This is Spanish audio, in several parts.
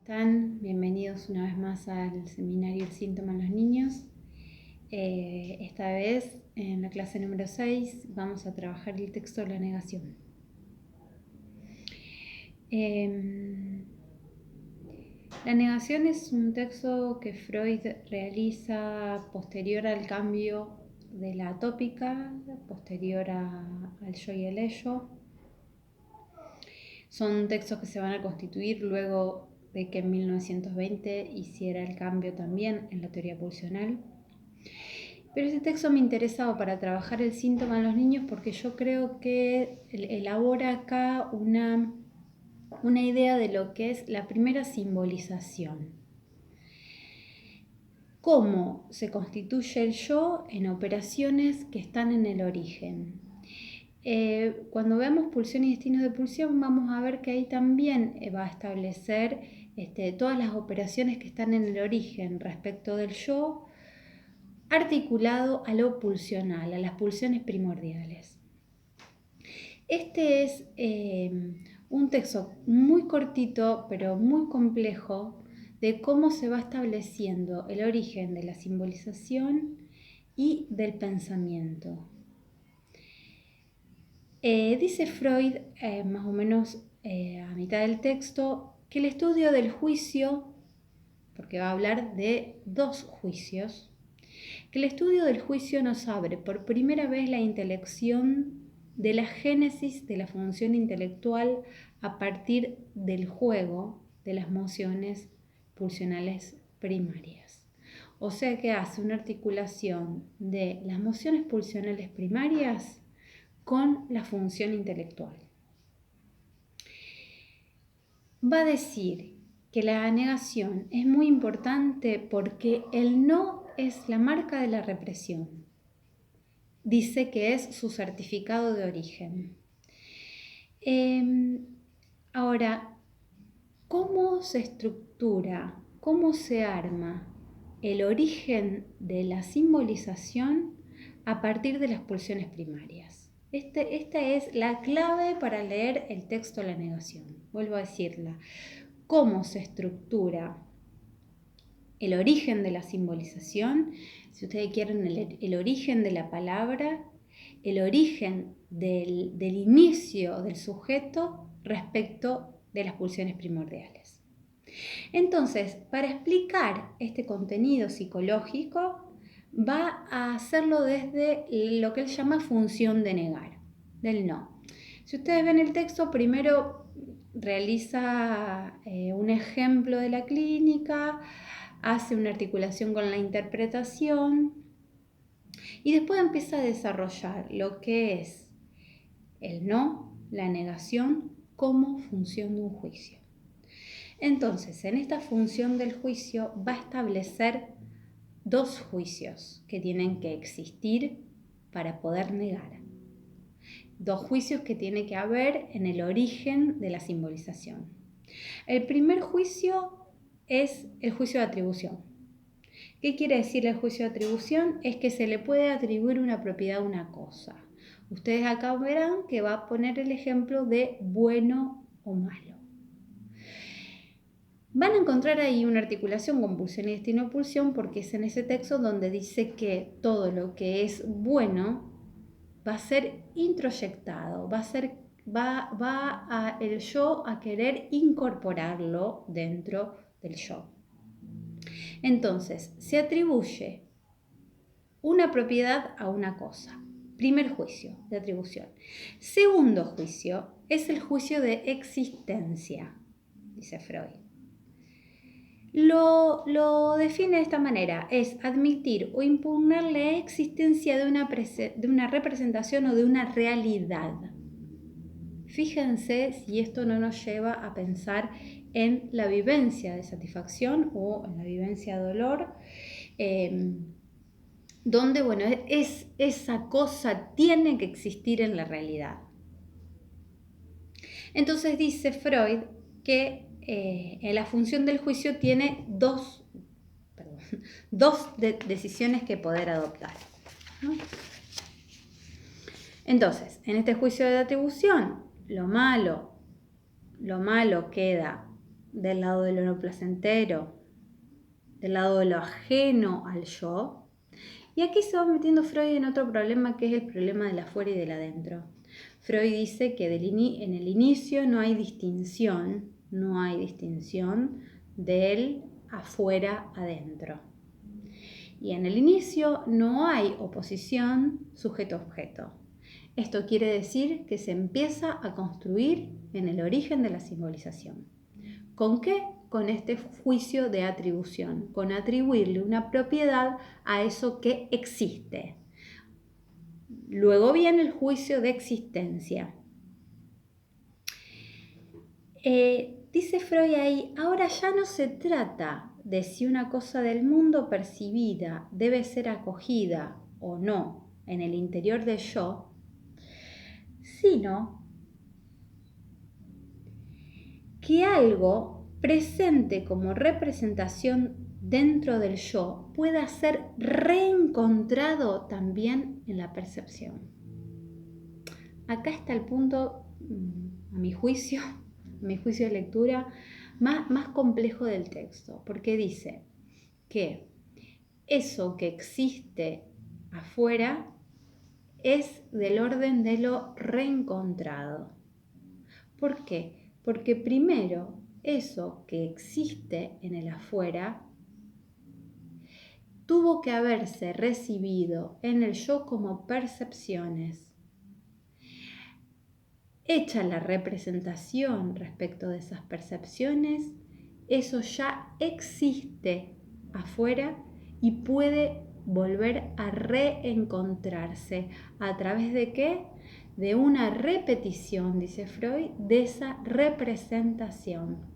están? Bienvenidos una vez más al seminario El síntoma en los niños. Esta vez, en la clase número 6, vamos a trabajar el texto de la negación. La negación es un texto que Freud realiza posterior al cambio de la tópica, posterior al yo y el ello. Son textos que se van a constituir luego de que en 1920 hiciera el cambio también en la teoría pulsional. Pero este texto me interesaba para trabajar el síntoma en los niños porque yo creo que elabora acá una idea de lo que es la primera simbolización. Cómo se constituye el yo en operaciones que están en el origen. Cuando veamos pulsión y destinos de pulsión, vamos a ver que ahí también va a establecer todas las operaciones que están en el origen respecto del yo, articulado a lo pulsional, a las pulsiones primordiales. Este es un texto muy cortito, pero muy complejo, de cómo se va estableciendo el origen de la simbolización y del pensamiento. Dice Freud, más o menos a mitad del texto, que el estudio del juicio, porque va a hablar de dos juicios, que el estudio del juicio nos abre por primera vez la intelección de la génesis de la función intelectual a partir del juego de las mociones pulsionales primarias. O sea que hace una articulación de las mociones pulsionales primarias con la función intelectual. Va a decir que la negación es muy importante porque el no es la marca de la represión. Dice que es su certificado de origen. Ahora, ¿cómo se estructura, cómo se arma el origen de la simbolización a partir de las pulsiones primarias? Esta es la clave para leer el texto de la negación. Vuelvo a decirla. ¿Cómo se estructura el origen de la simbolización? Si ustedes quieren, el origen de la palabra, el origen del inicio del sujeto respecto de las pulsiones primordiales. Entonces, para explicar este contenido psicológico, va a hacerlo desde lo que él llama función de negar, del no. Si ustedes ven el texto, primero realiza un ejemplo de la clínica, hace una articulación con la interpretación y después empieza a desarrollar lo que es el no, la negación, como función de un juicio. Entonces, en esta función del juicio va a establecer dos juicios que tienen que existir para poder negar. Dos juicios que tiene que haber en el origen de la simbolización. El primer juicio es el juicio de atribución. ¿Qué quiere decir el juicio de atribución? Es que se le puede atribuir una propiedad a una cosa. Ustedes acá verán que va a poner el ejemplo de bueno o malo. Van a encontrar ahí una articulación con pulsión y destino de pulsión porque es en ese texto donde dice que todo lo que es bueno va a ser introyectado, va el yo a querer incorporarlo dentro del yo. Entonces, se atribuye una propiedad a una cosa. Primer juicio de atribución. Segundo juicio es el juicio de existencia, dice Freud. Lo define de esta manera, es admitir o impugnar la existencia de una representación o de una realidad. Fíjense si esto no nos lleva a pensar en la vivencia de satisfacción o en la vivencia de dolor, donde, bueno, esa cosa tiene que existir en la realidad. Entonces dice Freud que en la función del juicio tiene dos decisiones que poder adoptar, ¿no? Entonces, en este juicio de atribución, lo malo queda del lado de lo no placentero, del lado de lo ajeno al yo. Y aquí se va metiendo Freud en otro problema, que es el problema del afuera y del adentro. Freud dice que en el inicio no hay distinción del afuera adentro. Y en el inicio no hay oposición sujeto-objeto. Esto quiere decir que se empieza a construir en el origen de la simbolización. ¿Con qué? Con este juicio de atribución, con atribuirle una propiedad a eso que existe. Luego viene el juicio de existencia. Dice Freud ahí, ahora ya no se trata de si una cosa del mundo percibida debe ser acogida o no en el interior del yo, sino que algo presente como representación dentro del yo pueda ser reencontrado también en la percepción. Acá está el punto, a mi juicio de lectura, más complejo del texto, porque dice que eso que existe afuera es del orden de lo reencontrado. ¿Por qué? Porque primero, eso que existe en el afuera tuvo que haberse recibido en el yo como percepciones. Hecha la representación respecto de esas percepciones, eso ya existe afuera y puede volver a reencontrarse. ¿A través de qué? De una repetición, dice Freud, de esa representación.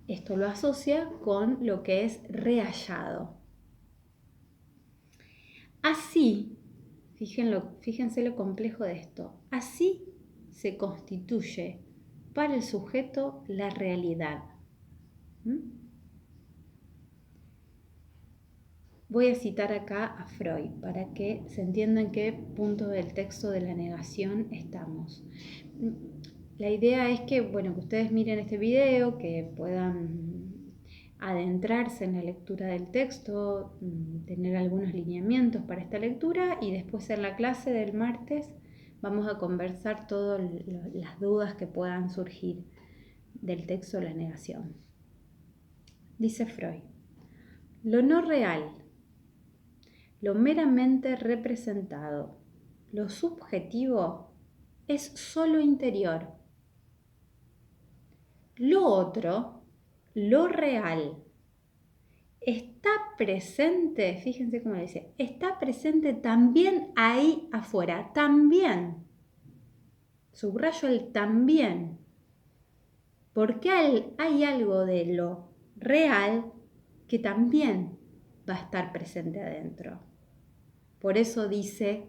Esto lo asocia con lo que es rehallado. Así, fíjense lo complejo de esto, así se constituye para el sujeto la realidad. Voy a citar acá a Freud para que se entienda en qué punto del texto de la negación estamos. La idea es que, que ustedes miren este video, que puedan adentrarse en la lectura del texto, tener algunos lineamientos para esta lectura, y después en la clase del martes vamos a conversar todas las dudas que puedan surgir del texto de la negación. Dice Freud, lo no real, lo meramente representado, lo subjetivo, es solo interior. Lo otro, lo real, está presente, fíjense cómo dice, está presente también ahí afuera, también. Subrayo el también, porque hay algo de lo real que también va a estar presente adentro. Por eso dice,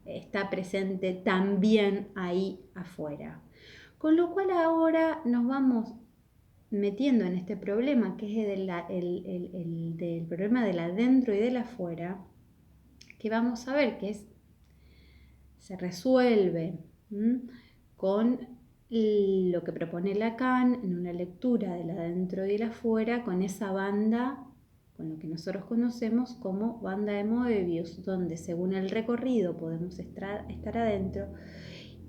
está presente también ahí afuera. Con lo cual ahora nos vamos metiendo en este problema, que es del problema del adentro y del afuera, que vamos a ver que se resuelve con lo que propone Lacan en una lectura del adentro y del afuera, con esa banda, con lo que nosotros conocemos como banda de Moebius, donde según el recorrido podemos estar adentro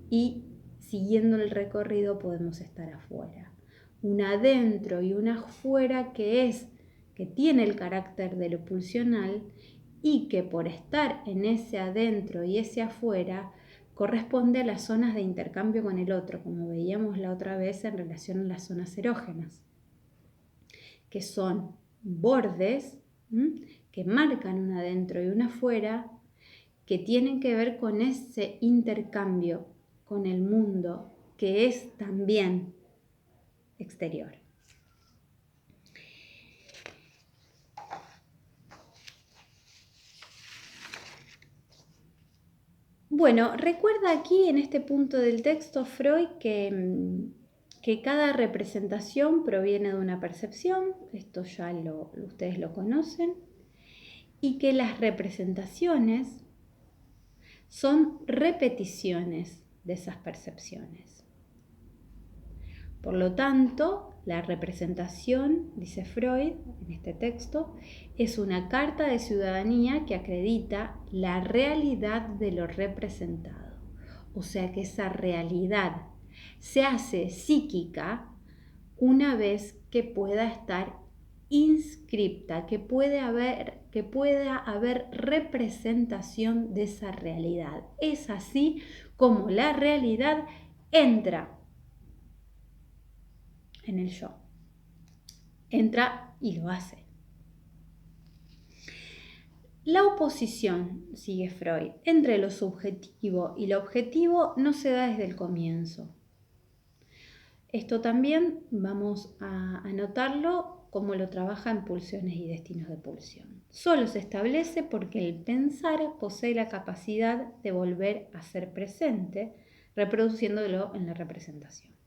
y siguiendo el recorrido podemos estar afuera. Un adentro y un afuera que tiene el carácter de lo pulsional y que por estar en ese adentro y ese afuera corresponde a las zonas de intercambio con el otro, como veíamos la otra vez en relación a las zonas erógenas, que son bordes que marcan un adentro y un afuera, que tienen que ver con ese intercambio con el mundo, que es también exterior. Bueno, recuerda aquí en este punto del texto Freud que cada representación proviene de una percepción, esto ya ustedes lo conocen, y que las representaciones son repeticiones de esas percepciones. Por lo tanto, La representación, dice Freud en este texto, es una carta de ciudadanía que acredita la realidad de lo representado. O sea que esa realidad se hace psíquica una vez que pueda estar inscripta, que pueda haber representación de esa realidad. Es así como la realidad entra en el yo. Entra y lo hace. La oposición, sigue Freud, entre lo subjetivo y lo objetivo no se da desde el comienzo. Esto también vamos a anotarlo como lo trabaja en Pulsiones y Destinos de Pulsión. Solo se establece porque el pensar posee la capacidad de volver a ser presente, reproduciéndolo en la representación.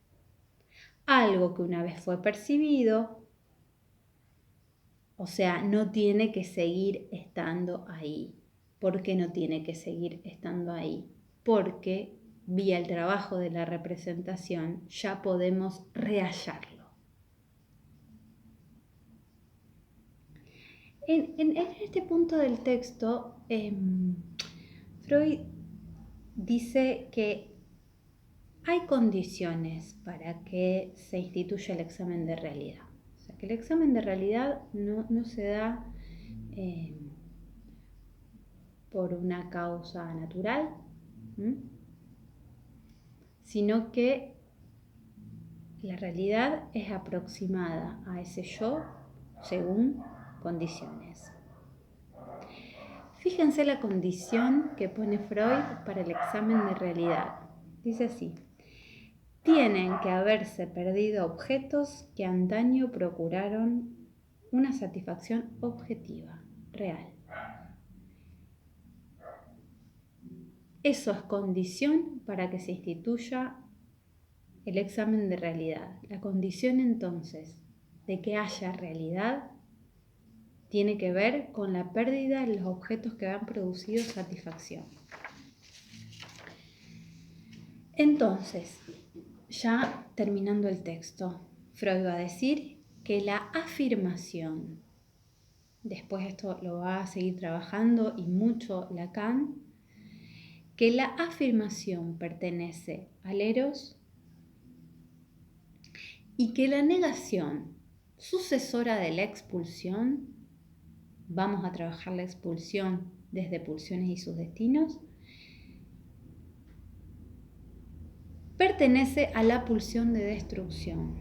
Algo que una vez fue percibido, o sea, no tiene que seguir estando ahí. ¿Por qué no tiene que seguir estando ahí? Porque vía el trabajo de la representación ya podemos rehallarlo. En este punto del texto, Freud dice que hay condiciones para que se instituya el examen de realidad. O sea, que el examen de realidad no se da por una causa natural, sino que la realidad es aproximada a ese yo según condiciones. Fíjense la condición que pone Freud para el examen de realidad. Dice así: tienen que haberse perdido objetos que antaño procuraron una satisfacción objetiva, real. Eso es condición para que se instituya el examen de realidad. La condición entonces de que haya realidad tiene que ver con la pérdida de los objetos que han producido satisfacción. Entonces, ya terminando el texto, Freud va a decir que la afirmación, después esto lo va a seguir trabajando y mucho Lacan, que la afirmación pertenece al eros y que la negación, sucesora de la expulsión, vamos a trabajar la expulsión desde Pulsiones y sus destinos, pertenece a la pulsión de destrucción.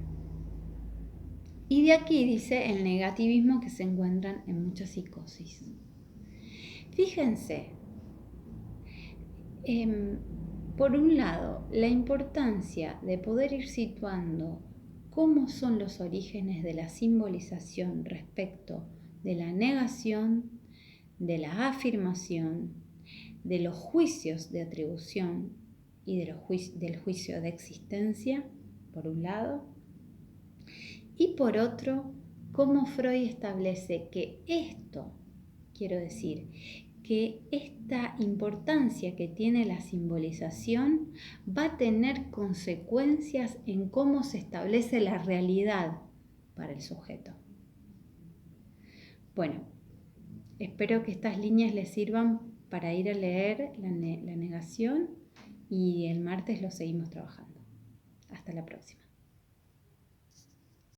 Y de aquí dice el negativismo que se encuentran en muchas psicosis. Fíjense, por un lado, la importancia de poder ir situando cómo son los orígenes de la simbolización respecto de la negación, de la afirmación, de los juicios de atribución y del juicio de existencia, por un lado, y por otro, cómo Freud establece que esto, quiero decir, que esta importancia que tiene la simbolización va a tener consecuencias en cómo se establece la realidad para el sujeto. Bueno, espero que estas líneas les sirvan para ir a leer la negación y el martes lo seguimos trabajando. Hasta la próxima.